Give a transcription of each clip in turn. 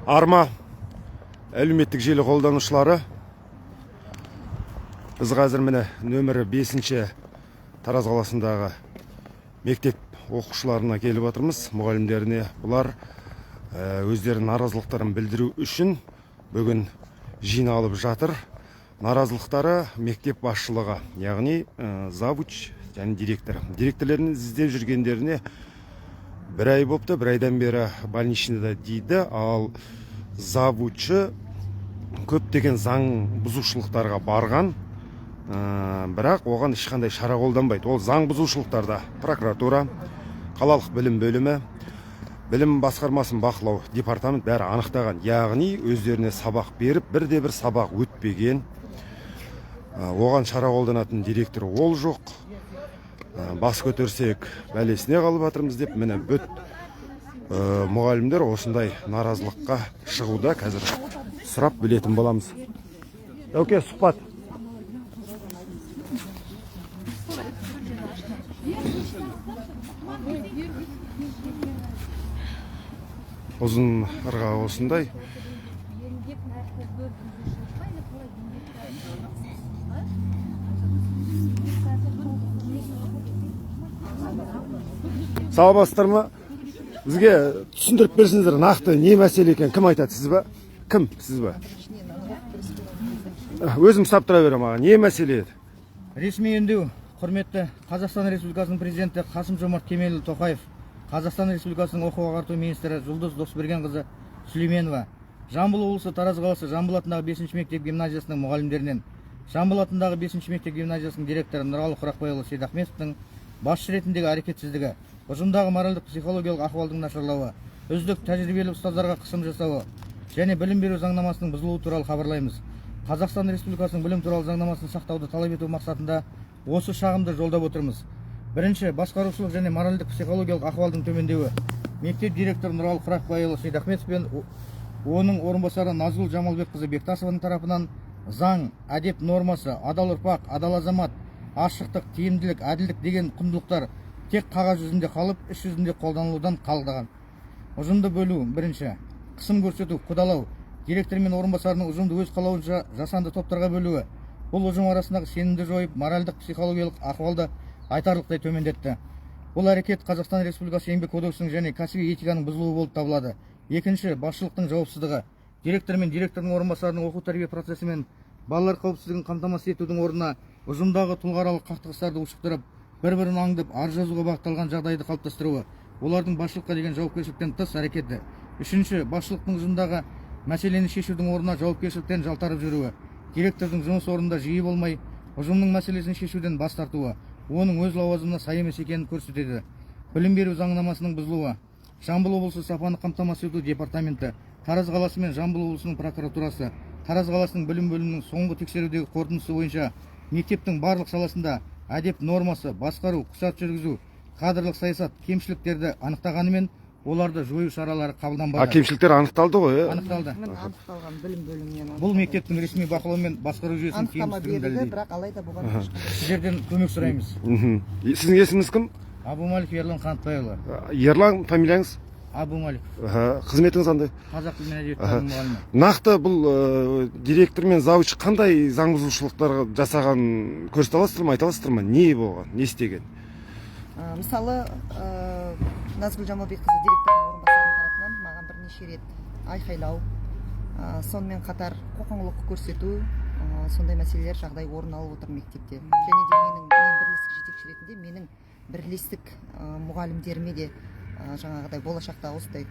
Арма әлеуметтік желі қолданушылары, біз қазір міне нөмірі 5-ші Тараз қаласындағы мектеп оқушыларына келіп отырмыз. Мұғалімдеріне бұлар өздерінің наразылықтарын білдіру үшін бүгін жиналып жатыр. Наразылықтары мектеп басшылығы, яғни завуч және директор. Директорлерін іздеп жүргендеріне бір ай болыпты, бір айдан бері больничныйда дейді, ал завучы көптеген заң бұзушылықтарға барған, бірақ оған ешқандай шара қолданбайды. Ол заң бұзушылықтарда прокуратура, қалалық білім бөлімі, білім басқармасын бақылау департамент бәрі анықтаған. Яғни өздеріне сабақ беріп, бірде-бір сабақ өтпеген, оған шара қолданатын директор ол жоқ. Бас көтерсек бәлесіне қалып жатырмыз деп, міне бүт мұғалімдер осындай наразылыққа шығуда. Қазір сұрап білетін боламыз. Өке, сұхбат. Ұзын ырға осындай. Саламатсыздар ма? Бізге түсіндіріп берсеңіздер, нақты не мәселе екен, кім айтады, сіз ба? Кім, сіз ба? Өзім сап тұра берем аға, не мәселе еді? Ресми үндеу, құрметті Қазақстан Республикасының президенті Қасым-Жомарт Кемелұлы Тоқаев, Қазақстан Республикасының оқу-ағарту министрі Жұлдыз Досбергенқызы Сүлейменова, Жамбыл облысы Тараз қаласы Жамбыл атындағы 5-ші мектеп гимназиясының мұғалімдерінен, Жамбыл атындағы 5-ші мектеп гимназиясының директоры Нұралы Құрақбайұлы Сейдахметовтың басшы ретіндегі әрекетсіздігі, ұжымдағы моральдық психологиялық ахуалдың нашарлауы, үздік тәжірибелі ұстаздарға қысым жасауы және білім беру заңнамасының бұзылуы туралы хабарлаймыз. Қазақстан Республикасының білім туралы заңнамасын сақтауды талап ету мақсатында осы шағымды жолдап отырмыз. Бірінші, басқарушылық және моральдық психологиялық ахуалдың төмендеуі. Мектеп директоры Нұралы Құрақбайұлы Сейдахметов пен оның орынбасары Назгүл Жамалбекқызы Бектасованың тарапынан заң, әдеп нормасы, адал ұрпақ, адал азамат, ашықтық, тиімділік, әділдік деген құндылықтар тек қағаз жүзінде қалып, іс жүзінде қолданылудан қалдыған. Ұжымды бөлу. Бірінші, қысым көрсету, қудалау. Директор мен орынбасарының ұжымды өз қалауынша жасанды топтарға бөлуі. Бұл ұжым арасындағы сенімді жойып, моральдық психологиялық ахуалды айтарлықтай төмендетті. Бұл әрекет Қазақстан Республикасы еңбек кодексінің және кәсіби этиканың бұзылуы болып табылады. Екінші, басшылықтың жауапсыздығы. Директор мен директордың орынбасарының оқу тәрбие процесі мен балалар қауіпсіздігін қамтамасыз етудің орнына ұжымдағы тұлғааралық қақтығыстарды ушықтырып, бір-бірін аңдып, ар жазуға бағытталған жағдайды қалыптастыруы. Олардың басшылыққа деген жауапкершіліктен тыс әрекеті. Үшінші, басшылықтың ұжымдағы мәселені шешудің орнына жауапкершіліктен жалтарып жүруі. Директордың жұмыс орнында жиі болмай, ұжымның мәселесін шешуден бас тартуы, оның өз лауазымына сай емес екенін көрсетеді. Білім беру заңнамасының бұзылуы. Жамбыл облысы сапаны қамтамасыз ету департаменті, Тараз қаласы мен Жамбыл облысының прокуратурасы, Тараз қаласының білім бөлімінің соңғы тексерудегі қорытындысы бойынша мектептің барлық саласында әдеп нормасы, басқару, құжат жүргізу, кадрлық саясат кемшіліктерді анықтағанымен, оларды жою шаралары қабылданбады. Кемшіліктер анықталды ғой? Анықталды. Анықталған білім бөлімінен. Бұл мектептің ресми бақылауымен басқару жүйесінің кемшілігін дәлелдейді. Бірақ алайда бұған сіздерден көмек сұраймыз. Сіздің есіміңіз кім? Абумаликов Ерлан Қанатбайұлы. Ерлан, фамилияңыз? Абумаликов. Қызметіңіз қандай? Қазақ тілі мен әдебиеті мұғалімі. Нақты бұл директор мен завуч қандай заң бұзушылықтар жасаған көрсете аласыздар ма, айта аласыздар ма? Не болған, не істеген? Мысалы, Назгүл Жамалбекқызы директорының орынбасарының тарапынан маған бірнеше рет айқайлау, сонымен қатар қоқаңлық көрсету, сондай мәселелер жағдай орын алып отыр мектепте. Және де мен бірлестік жетекші ретінде менің бірлестік мұғалімдеріме де жаңағыдай болашақта осындай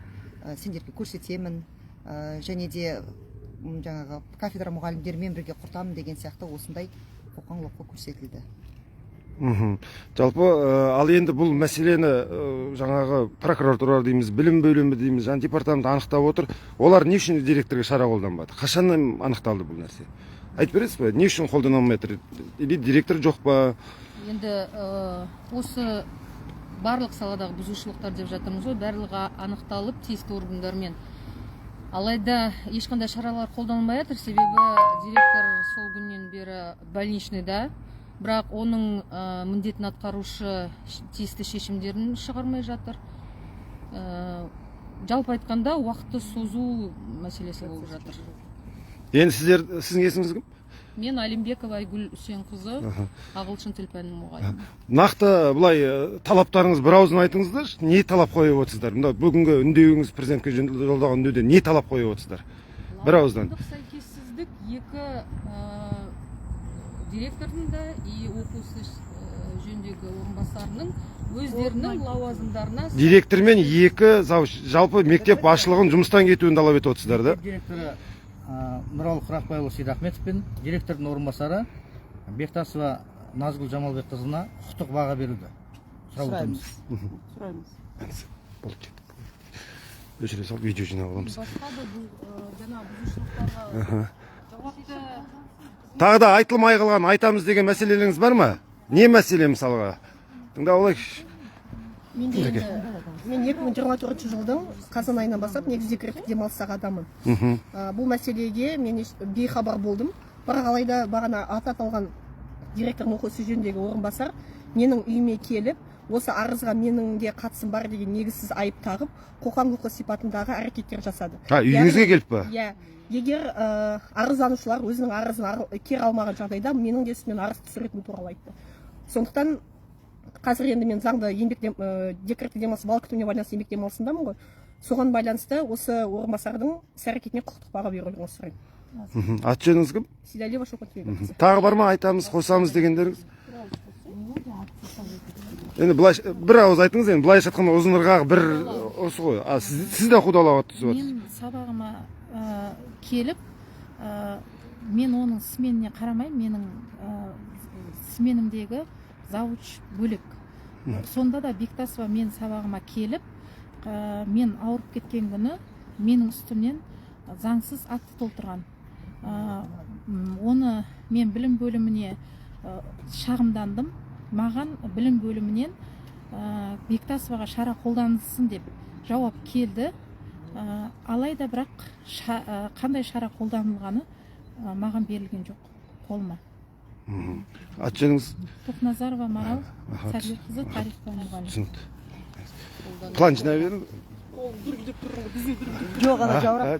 сендерге көрсетемін, және де жаңағы кафедра мұғалімдерімен бірге құртамын деген сияқты осындай қоқаңлыққа көрсетілді. Жалпы, ал енді бұл мәселені жаңағы прокуратура дейміз, білім бөлімі дейміз, жаңа департамент анықтап отыр. Олар не үшін директорға шара қолданбады? Қашан анықталды бұл нәрсе? Айтып бересіз бе? Не үшін қолданылмай отыр? Или директор жоқ па? Енді осы барлық саладағы бұзушылықтар деп жатырмыз ғой, барлығы анықталып тиісті органдармен. Алайда ешқандай шаралар қолданылмай жатыр, себебі директор сол күннен бері больничныйда, бірақ оның міндетін атқарушы тиісті шешімдерін шығармай жатыр. жалпы айтқанда уақытты созу мәселесі болып жатыр. Енді сіздің есіңіз кім? Мен Алимбекова Айгүл Үсенқызы, ағылшын тіл пәнінің мұғалімі. Нақты былай талаптарыңыз бір ауыздан айтыңыздаршы, не талап қойып отырсыздар? Мына бүгінгі үндеуіңіз, президентке жолдаған үндеуде не талап қойып отырсыздар? Бір ауыздан. Сәйкессіздік екі директордың да и оқу жөніндегі орынбасарының өздерінің лауазымдарына Директор мен екі жалпы мектеп басшылығын жұмыстан кетуін талап етіп отырсыздар да? Директоры Нұралы Құрақбайұлы Сейдахметов пен директордың орынбасары Бектасова Назгүл Жамалбекқызына құқықтық баға беруді сұраймыз. Өшіре салып видео жинап аламыз. басқа да жаңа бұзушылықтарға жауапты. Тағы да айтылмай қалған айтамыз деген мәселелеріңіз бар ма? Не мәселе мысалға? Тыңдап алайықшы. Мен 2024 жылдың қазан айынан бастап негізі декреттік демалыстағы адаммын. Бұл мәселеге мен бейхабар болдым. Бірақ алайда бағана аты аталған директордың оқу ісі жөніндегі орынбасар менің үйіме келіп, осы арызға меніңге қатысым бар деген негізсіз айып тағып, қоқан-лоққы сипатындағы әрекеттер жасады. Үйіңізге келіп па? Иә. Егер арызданушылар өзінің арызын кері алмаған жағдайда менің де үстімнен арыз түсіретіні туралы айтты. Сондықтан қазір енді мен заңды декреттік демалыс бала күтіміне байланысты еңбек демалысындамын ғой. Соған байланысты осы орынбасардың іс-әрекетіне құқықтық баға беруін сұраймын. Аты жөніңіз кім? Сейдалиева Шолпан Төлеуқызы. Тағы бар ма айтамыз, қосамыз дегендеріңіз? Енді бір ауыз айтыңыз, енді былайша айтқанда ұзын ырғағы бір осы ғой. Сіз де қудалауға түсіп отырсыз. Мен сабағыма келіп, мен оның сменіне қарамай, менің сменімдегі завуч бөлек. Сонда да Бектасова мен сабағыма келіп, мен ауырып кеткен күні менің үстімнен заңсыз акт толтырған. Оны мен білім бөліміне шағымдандым. Маған білім бөлімінен Бектасоваға шара қолданылсын деп жауап келді. Алайда бірақ қандай шара қолданылғаны маған берілген жоқ қолыма. Аты жөніңіз? Тоқназарова Марал Сәргелқызы, тарих пәні мұғалімі. План жинай беріңіз.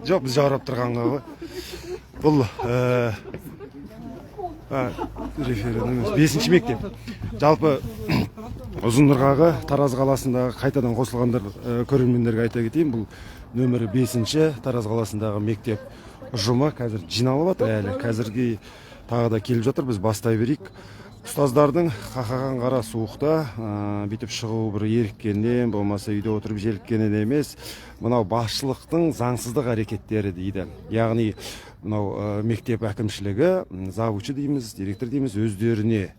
Жоқ, біз жаурап тұрғанға ғой. Бұл референдум 5-ші мектеп. Жалпы ұзын ырғағы Тараз қаласындағы қайтадан қосылғандар көрермендерге айта кетейін. Бұл нөмірі 5-ші Тараз қаласындағы мектеп ұжымы қазір жиналып жатыр әлі. Қазірге тағы да келіп жатыр. Біз бастай берейік. Ұстаздардың қақаған қара суықта бүйтіп шығу бір еріккеннен, болмаса үйде отырып желіккеннен емес, мынау басшылықтың заңсыздық әрекеттері дейді. Яғни мынау мектеп әкімшілігі, завучы дейміз, директор дейміз, өздеріне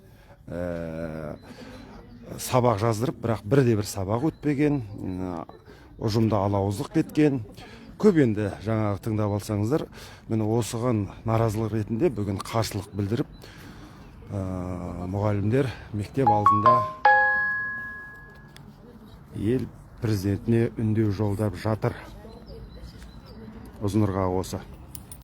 сабақ жаздырып, бірақ бірде-бір сабақ өтпеген, ұжымда алауыздық кеткен. Көп енді жаңағы тыңдап алсаңыздар, міне осыған наразылық ретінде бүгін қарсылық білдіріп, мұғалімдер мектеп алдында ел президентіне үндеу жолдап жатыр. Ұзын ырғағы осы.